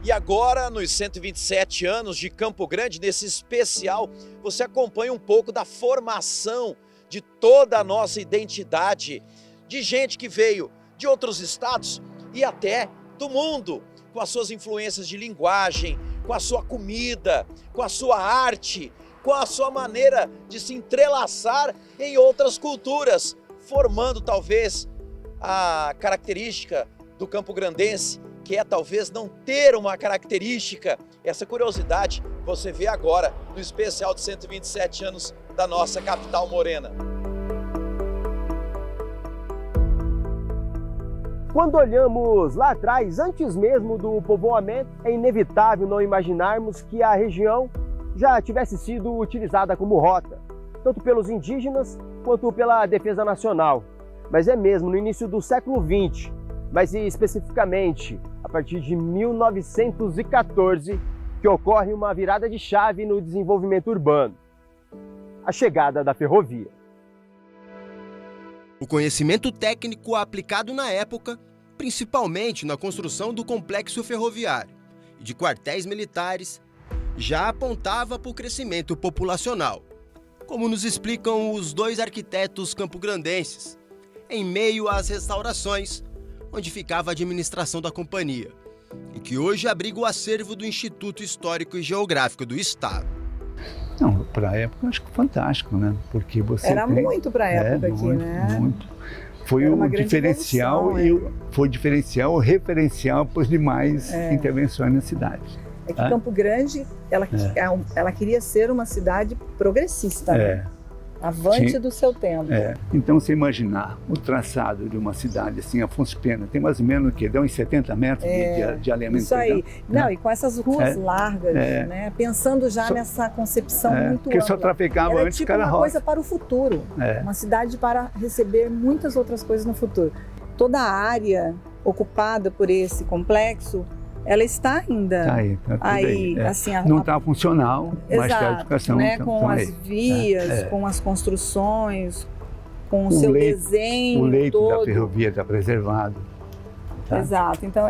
E agora, nos 127 anos de Campo Grande, nesse especial, você acompanha um pouco da formação de toda a nossa identidade, de gente que veio de outros estados e até do mundo, com as suas influências de linguagem, com a sua comida, com a sua arte, com a sua maneira de se entrelaçar em outras culturas, formando talvez a característica do campograndense, que é talvez não ter uma característica. Essa curiosidade você vê agora no especial de 127 anos da nossa capital morena. Quando olhamos lá atrás, antes mesmo do povoamento, é inevitável não imaginarmos que a região já tivesse sido utilizada como rota, tanto pelos indígenas quanto pela defesa nacional. Mas é mesmo no início do século XX, mas especificamente a partir de 1914, que ocorre uma virada de chave no desenvolvimento urbano, a chegada da ferrovia. O conhecimento técnico aplicado na época, principalmente na construção do complexo ferroviário e de quartéis militares, já apontava para o crescimento populacional, como nos explicam os dois arquitetos campograndenses, em meio às restaurações, onde ficava a administração da companhia, e que hoje abriga o acervo do Instituto Histórico e Geográfico do Estado. Não, para a época acho que fantástico, né? Porque você era muito para a época aqui, muito, né? Muito. Foi o diferencial foi diferencial, o referencial para as demais intervenções na cidade. É que Campo Grande, ela queria ser uma cidade progressista, né? Avante do seu tempo. Então, você imaginar o traçado de uma cidade assim, Afonso Pena, tem mais ou menos o quê? Deu uns 70 metros de alinhamento. Isso aí. Não, e com essas ruas largas, né? Pensando já nessa concepção muito ampla. Porque só trafegava era antes tipo uma coisa para o futuro. Uma cidade para receber muitas outras coisas no futuro. Toda a área ocupada por esse complexo, ela está ainda tá aí. Assim, não está funcional, mas a educação né? Com as vias, com as construções, com o seu desenho. O leito todo. da ferrovia está preservado. Tá? Exato. Então,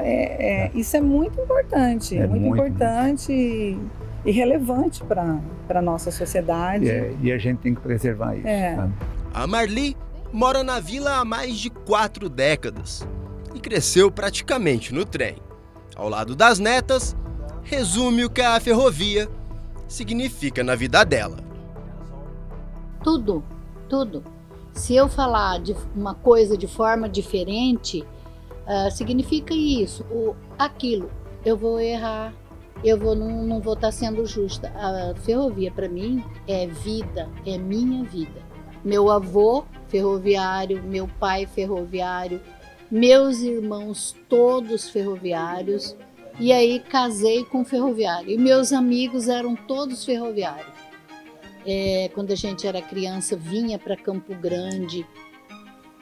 isso é muito importante. Muito importante e relevante para a nossa sociedade. E a gente tem que preservar isso. Sabe? A Marli mora na vila há mais de 4 décadas e cresceu praticamente no trem. Ao lado das netas, resume o que a ferrovia significa na vida dela. Tudo, tudo. Se eu falar de uma coisa de forma diferente, significa isso, aquilo. Eu vou errar, não vou estar sendo justa. A ferrovia, para mim, é vida, é minha vida. Meu avô, ferroviário, meu pai, ferroviário, meus irmãos todos ferroviários, e aí casei com ferroviário. E meus amigos eram todos ferroviários. Quando a gente era criança, vinha para Campo Grande,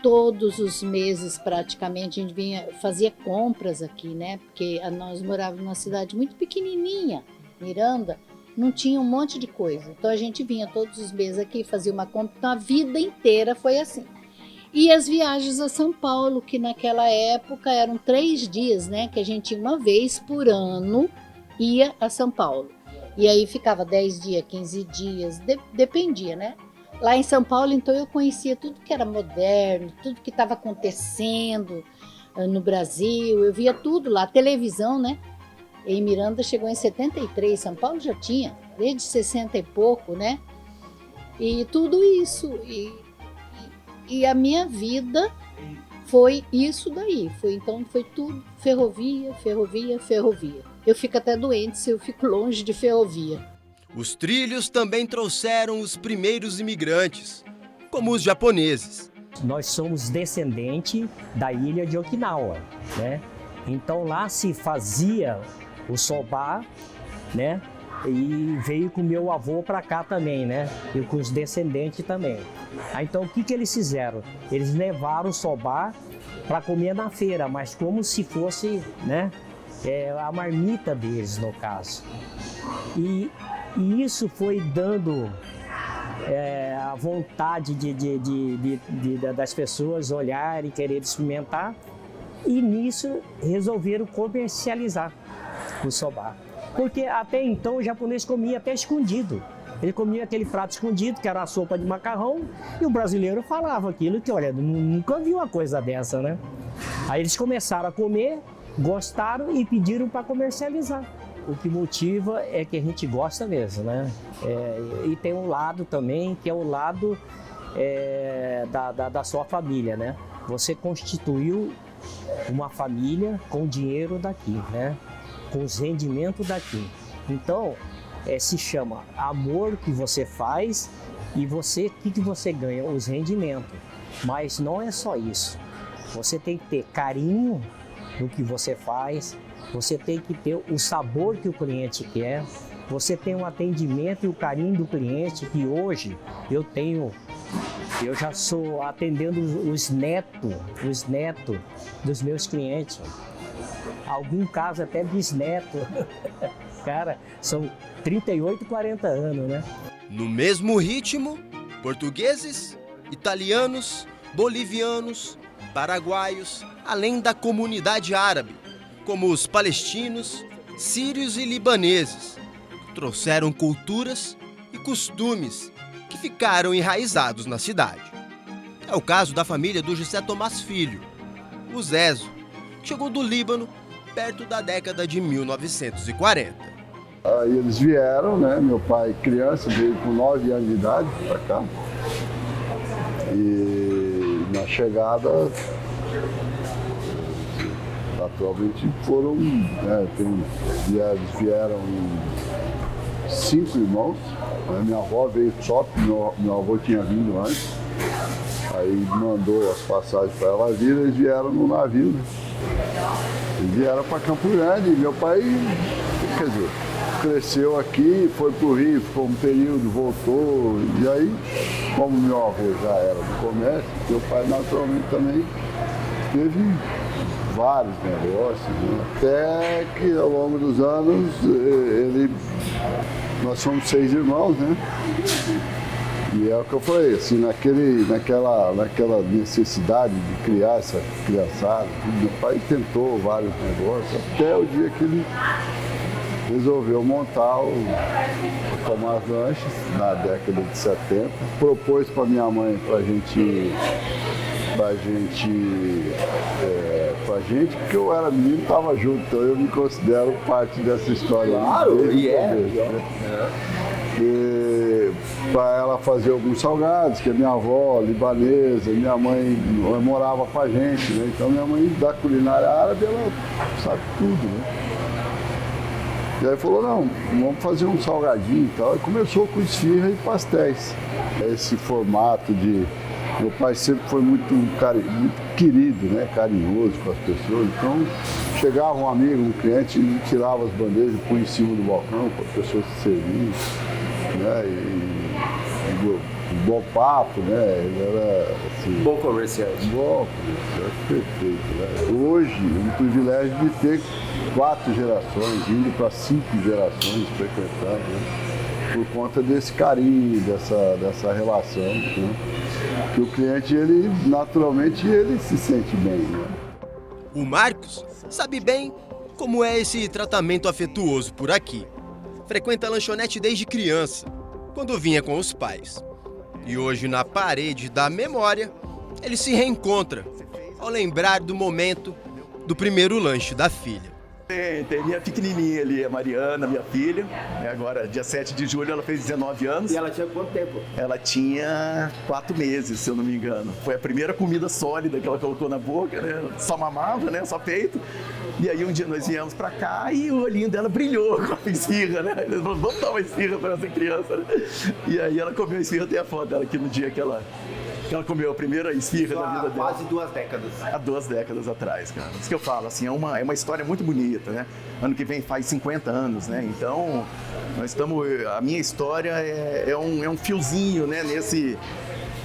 todos os meses praticamente, a gente fazia compras aqui, né? Porque nós morávamos numa cidade muito pequenininha, Miranda, não tinha um monte de coisa. Então a gente vinha todos os meses aqui, fazia uma compra, então a vida inteira foi assim. E as viagens a São Paulo, que naquela época eram 3 dias, né? Que a gente uma vez por ano ia a São Paulo. E aí ficava 10 dias, 15 dias, dependia, né? Lá em São Paulo, então, eu conhecia tudo que era moderno, tudo que estava acontecendo no Brasil. Eu via tudo lá, televisão, né? Em Miranda chegou em 73, São Paulo já tinha, desde 60 e pouco, né? E tudo isso... E a minha vida foi isso daí, foi tudo ferrovia, ferrovia, ferrovia. Eu fico até doente se eu fico longe de ferrovia. Os trilhos também trouxeram os primeiros imigrantes, como os japoneses. Nós somos descendentes da ilha de Okinawa, né? Então lá se fazia o soba, né? E veio com meu avô para cá também, né? E com os descendentes também. Então o que eles fizeram? Eles levaram o soba para comer na feira, mas como se fosse, né? A marmita deles, no caso. E isso foi dando a vontade das pessoas olharem e querer experimentar. E nisso resolveram comercializar. o soba. Porque até então o japonês comia até escondido. Ele comia aquele prato escondido, que era a sopa de macarrão, e o brasileiro falava aquilo que, olha, nunca vi uma coisa dessa, né? Aí eles começaram a comer, gostaram e pediram para comercializar. O que motiva é que a gente gosta mesmo, né? E tem um lado também, que é o lado da sua família, né? Você constituiu uma família com o dinheiro daqui, né? Com os rendimentos daqui. Então, se chama amor que você faz e você, o que você ganha? Os rendimentos. Mas não é só isso. Você tem que ter carinho no que você faz, você tem que ter o sabor que o cliente quer, você tem um atendimento e o carinho do cliente que hoje eu já sou atendendo os netos dos meus clientes. Algum caso até bisneto. Cara, são 38, 40 anos, né? No mesmo ritmo, portugueses, italianos, bolivianos, paraguaios, além da comunidade árabe, como os palestinos, sírios e libaneses, trouxeram culturas e costumes que ficaram enraizados na cidade. É o caso da família do José Tomás Filho, o Zezo, que chegou do Líbano perto da década de 1940. Aí eles vieram, né? Meu pai, criança, veio com 9 anos de idade para cá. E na chegada, naturalmente foram, vieram 5 irmãos. Minha avó veio só, meu avô tinha vindo antes. Aí mandou as passagens para ela vir, eles vieram no navio, né? Eles vieram para Campo Grande e meu pai, quer dizer, cresceu aqui, foi para o Rio, ficou um período, voltou. E aí, como meu avô já era do comércio, meu pai naturalmente também teve vários negócios, né? Até que ao longo dos anos, nós somos 6 irmãos, né? E é o que eu falei, assim, naquela necessidade de criar essa criançada, meu pai tentou vários negócios, até o dia que ele resolveu montar o Tomás Lanches, na década de 70. Propôs para minha mãe, pra gente, porque eu era menino e estava junto, então eu me considero parte dessa história. Claro, Para ela fazer alguns salgados, que a minha avó libanesa, minha mãe morava com a gente, né? Então minha mãe da culinária árabe, ela sabe tudo, né? E aí falou, não, vamos fazer um salgadinho e tal. E começou com esfirra e pastéis. Esse formato de... Meu pai sempre foi muito querido, né? Carinhoso com as pessoas. Então, chegava um amigo, um cliente, ele tirava as bandejas e punha em cima do balcão para as pessoas se servirem, né? E bom papo, né? Ele era assim, bom comerciante. Bom comerciante, perfeito, né? Hoje, um privilégio de ter 4 gerações, indo para 5 gerações frequentando, né? Por conta desse carinho, dessa relação, né? Que o cliente, ele naturalmente, ele se sente bem, né? O Marcos sabe bem como é esse tratamento afetuoso por aqui. Frequenta a lanchonete desde criança, quando vinha com os pais. E hoje, na parede da memória, ele se reencontra ao lembrar do momento do primeiro lanche da filha. Tem minha pequenininha ali, a Mariana, minha filha. Agora, dia 7 de julho, ela fez 19 anos. E ela tinha quanto tempo? Ela tinha 4 meses, se eu não me engano. Foi a primeira comida sólida que ela colocou na boca, né? Só mamava, né? Só peito. E aí um dia nós viemos pra cá e o olhinho dela brilhou com a esfirra, né? Eles falaram, vamos dar uma esfirra pra essa criança, né? E aí ela comeu a esfirra, tem a foto dela aqui no dia que ela comeu a primeira esfirra da vida dela. Quase 2 décadas. Há 2 décadas atrás, cara. Isso que eu falo, assim, é uma história muito bonita, né? Ano que vem faz 50 anos, né? Então, a minha história é um fiozinho, né?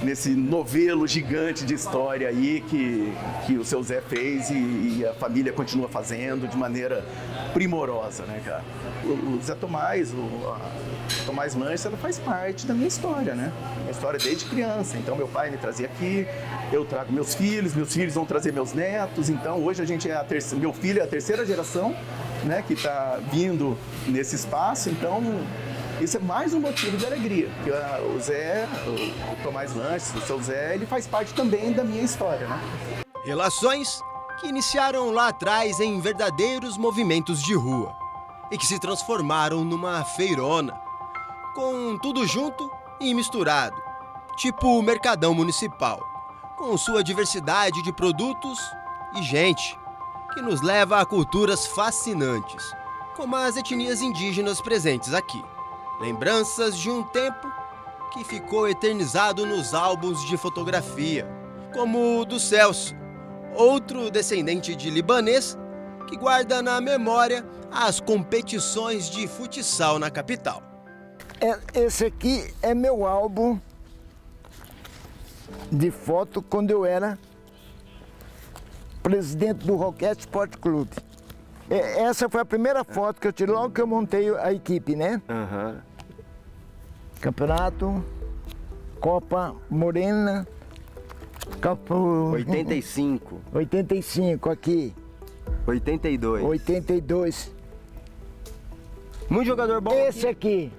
Nesse novelo gigante de história aí que o seu Zé fez e a família continua fazendo de maneira primorosa, né, cara? O Zé Tomás, Tomás Lanches, ela faz parte da minha história, né? Minha história desde criança. Então, meu pai me trazia aqui, eu trago meus filhos vão trazer meus netos. Então, hoje a gente meu filho é a 3ª geração né, que está vindo nesse espaço, então isso é mais um motivo de alegria. Que o Zé, o Tomás Lanches, o seu Zé, ele faz parte também da minha história, né? Relações que iniciaram lá atrás em verdadeiros movimentos de rua e que se transformaram numa feirona, com tudo junto e misturado, tipo o Mercadão Municipal, com sua diversidade de produtos e gente, que nos leva a culturas fascinantes, como as etnias indígenas presentes aqui. Lembranças de um tempo que ficou eternizado nos álbuns de fotografia, como o do Celso, outro descendente de libanês que guarda na memória as competições de futsal na capital. Esse aqui é meu álbum de foto quando eu era presidente do Roquete Sport Clube. Essa foi a primeira foto que eu tirei logo que eu montei a equipe, né? Uhum. Campeonato, Copa Morena, Copa... 85. 85 aqui. 82. 82. Muito jogador bom. Esse aqui.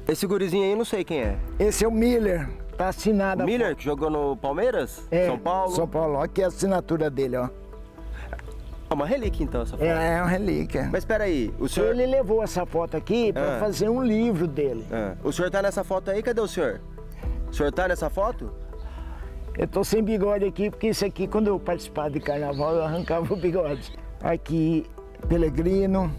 Esse gurizinho aí eu não sei quem é. Esse é o Miller. Tá assinado. O Miller, que jogou no Palmeiras? É, São Paulo? São Paulo. Aqui é a assinatura dele, ó. É uma relíquia então essa foto. É uma relíquia. Mas espera aí, o senhor... Ele levou essa foto aqui para fazer um livro dele. O senhor tá nessa foto aí? Cadê o senhor? O senhor tá nessa foto? Eu tô sem bigode aqui, porque isso aqui, quando eu participava de carnaval, eu arrancava o bigode. Aqui, Pelegrino,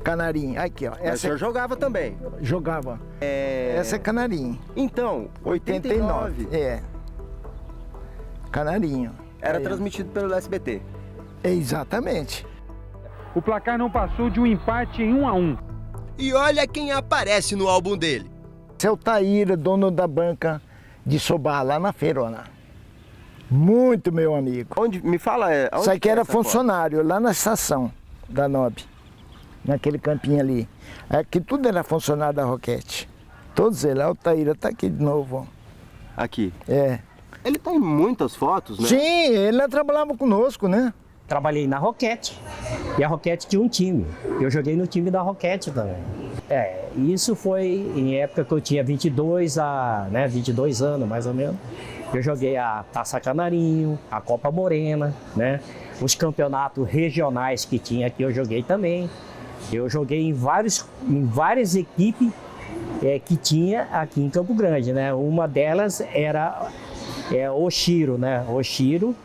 Canarinho. Aqui, ó. Mas o senhor jogava também? Jogava. Essa é Canarinho. Então, 89. Canarinho. Era transmitido pelo SBT. Exatamente. O placar não passou de um empate em 1-1. E olha quem aparece no álbum dele. Esse é o Taíra, dono da banca de Sobá, lá na feirona. Muito meu amigo. Onde? Me fala, isso aqui era funcionário, foto? Lá na estação da NOB. Naquele campinho ali. Aqui tudo era funcionário da Roquete. Todos eles. O Taíra tá aqui de novo, ó. Aqui? É. Ele tá em muitas fotos, né? Sim, ele trabalhava conosco, né? Trabalhei na Roquete. E a Roquete tinha um time. Eu joguei no time da Roquete também. Isso foi em época que eu tinha 22 anos, mais ou menos. Eu joguei a Taça Canarinho, a Copa Morena, né? Os campeonatos regionais que tinha aqui eu joguei também. Eu joguei em várias equipes que tinha aqui em Campo Grande, né? Uma delas era Oshiro, né? Oshiro,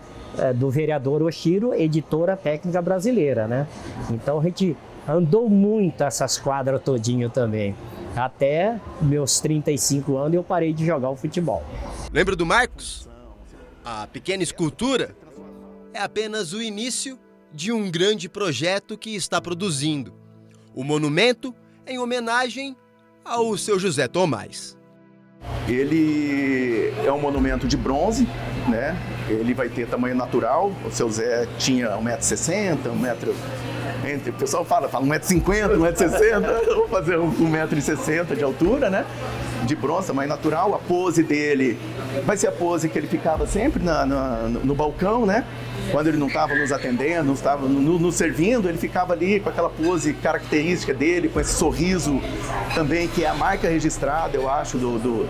do vereador Oshiro, editora técnica brasileira, né? Então a gente andou muito essas quadras todinho também. Até meus 35 anos eu parei de jogar o futebol. Lembra do Marcos? A pequena escultura é apenas o início de um grande projeto que está produzindo. O monumento em homenagem ao seu José Tomás. Ele é um monumento de bronze, né? Ele vai ter tamanho natural. O seu Zé tinha 1,60 m, o pessoal fala 1,50 m, 1,60 m, vou fazer 1,60 m de altura, né? De bronze, tamanho natural. A pose dele vai ser a pose que ele ficava sempre no balcão, né? Quando ele não estava nos atendendo, não estava nos servindo, ele ficava ali com aquela pose característica dele, com esse sorriso também, que é a marca registrada, eu acho,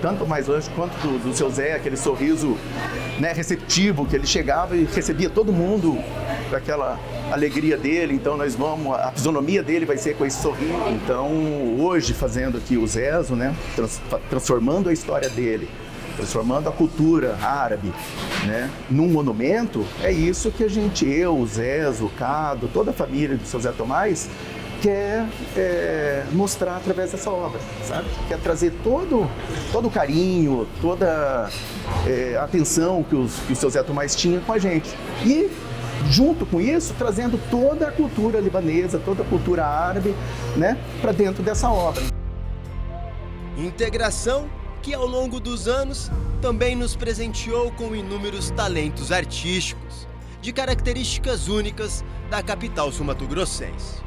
tanto do Mais Lanches quanto do seu Zé, aquele sorriso, né, receptivo, que ele chegava e recebia todo mundo com aquela alegria dele. Então a fisionomia dele vai ser com esse sorriso. Então hoje, fazendo aqui o Zezo, né, transformando a história dele, transformando a cultura árabe, né, num monumento, é isso que eu, o Zezo, o Cado, toda a família do seu Zé Tomás quer mostrar através dessa obra, sabe? Quer trazer todo o carinho, toda a atenção que o seu Zé Tomás tinha com a gente. E, junto com isso, trazendo toda a cultura libanesa, toda a cultura árabe, né, para dentro dessa obra. Integração que ao longo dos anos também nos presenteou com inúmeros talentos artísticos, de características únicas da capital sul-mato-grossense.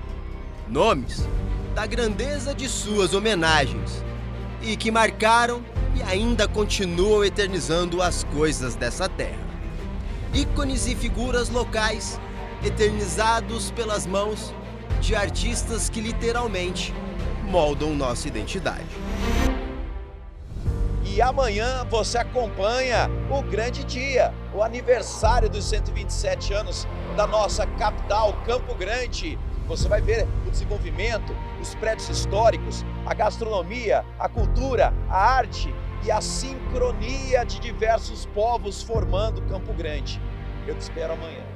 Nomes da grandeza de suas homenagens e que marcaram e ainda continuam eternizando as coisas dessa terra. Ícones e figuras locais eternizados pelas mãos de artistas que literalmente moldam nossa identidade. E amanhã você acompanha o grande dia, o aniversário dos 127 anos da nossa capital, Campo Grande. Você vai ver o desenvolvimento, os prédios históricos, a gastronomia, a cultura, a arte e a sincronia de diversos povos formando Campo Grande. Eu te espero amanhã.